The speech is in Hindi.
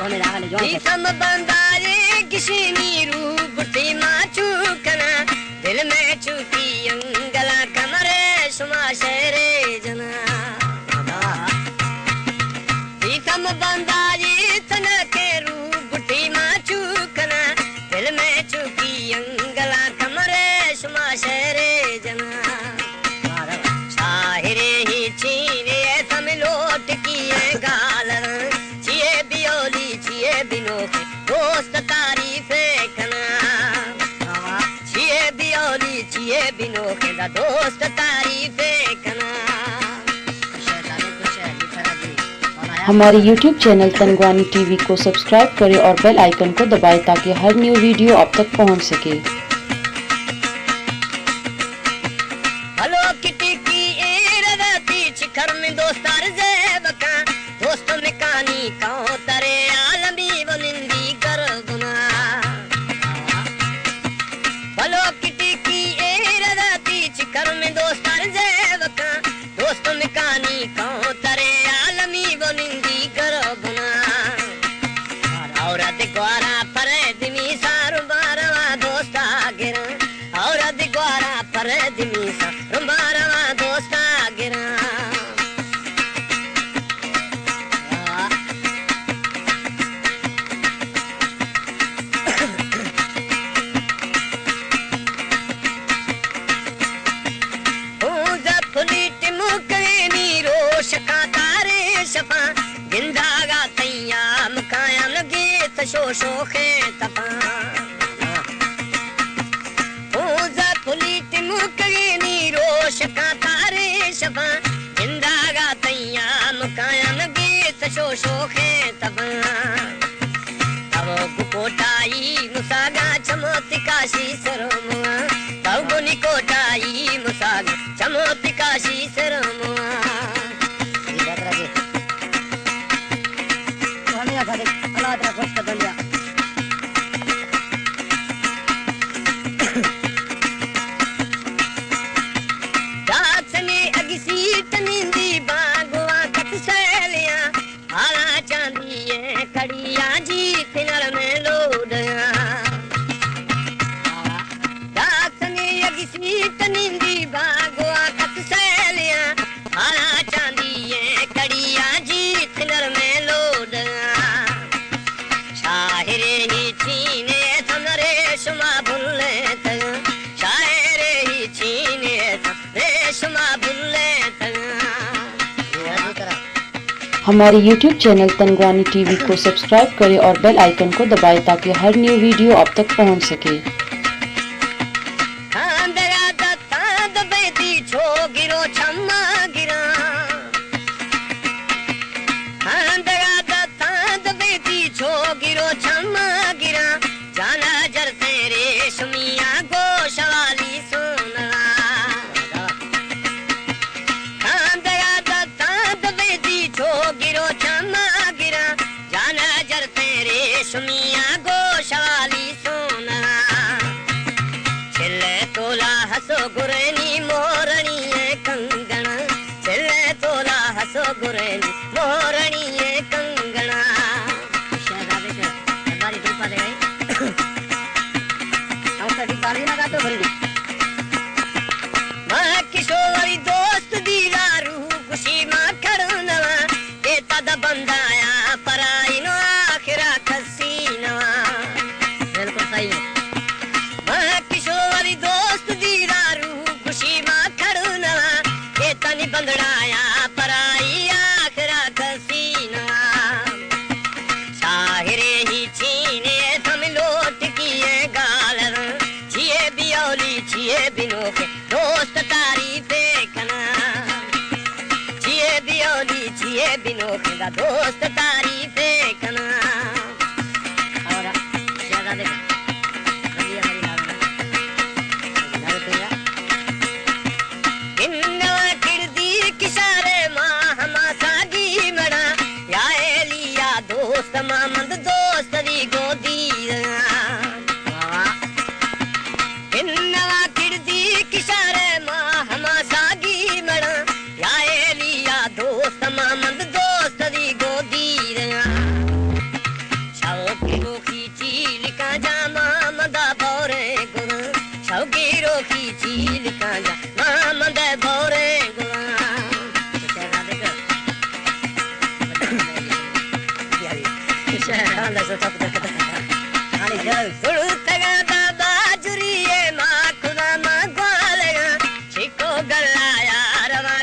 सम बंदारे किशनी रूप माचू कना दिल में चुकी अंगला कमरे सुमा शेरे जना सम बंदारे तन के रूप माचू कना दिल में चुकी अंगला कमरे सुमा शेरे जना शाहिरे ही चीरे सम लोट किए गाल चिए बियोली चिए बिनो के दोस्त तारीफे कना चिए बियोली चिए बिनो के दोस्त तारीफे कना। हमारे YouTube चैनल तंगवानी टीवी को सब्सक्राइब करें और बेल आइकन को दबाएं ताकि हर न्यू वीडियो आप तक पहुंच सके। हेलो किटी की एरती चिखर में दोस्तार जेबका दोस्तों में कहानी कहो तरे आलमी वनिंदी कर गुना हेलो किटी की एरती चिखर में दोस्तार जेबका दोस्तों में कहानी कहो तरे आलमी वनिंदी कर गुना औरत ग्वारा पर दिमी सारू बारवा दोस्ता गिरा औरत ग्वारा पर दिमी सारू बारवा दोस्ता गिरा जिंदागा तैया मकाया लगे तशो शोखे तपा पूजा फुली तिमुकगे नीरोश का तारे शफा जिंदागा तैया मकाया लगे तशो शोखे तपा तब कोटाई मुसागा चमोति काशी सरमुआ तब गुनी कोटाई मुसागा चमोति काशी सरमुआ हमारे YouTube चैनल तंगवानी टीवी को सब्सक्राइब करें और बेल आइकन को दबाएं ताकि हर न्यू वीडियो आप तक पहुंच सके। सुमिया गोशाली सोना छिले तोला हसो गुरेनी मोरनी कंगना छिले तोला हसो गुरेनी मोरनी कंगना शहजादे के हमारी रूपा दे गई हम कभी ताली ना गाते भरी मां किशोरी दोस्त दीवारू खुशी मां करनवा के तद बंदाया पराई नो आखिरा बंदड़ाया पराई आखरा कसीना साहिरे ही छीने थम लोट किए गाल छिए बियोली छिए बिनो के दोस्त तारीफे कना छिए बियोली छिए बिनो के दोस्त तारीफे कना और ज्यादा देखो मंद दोस्त दी गोदी नवा किरदी किशारे मां हमा सागी मड़ा याए लिया दोस्त मंद दोस्त दी गोदी अंदर से सब तक आने जल सुड़ू तगा बाबा जुरिए माँ खुदा माँ ग्वालेगा छिको गला यार माँ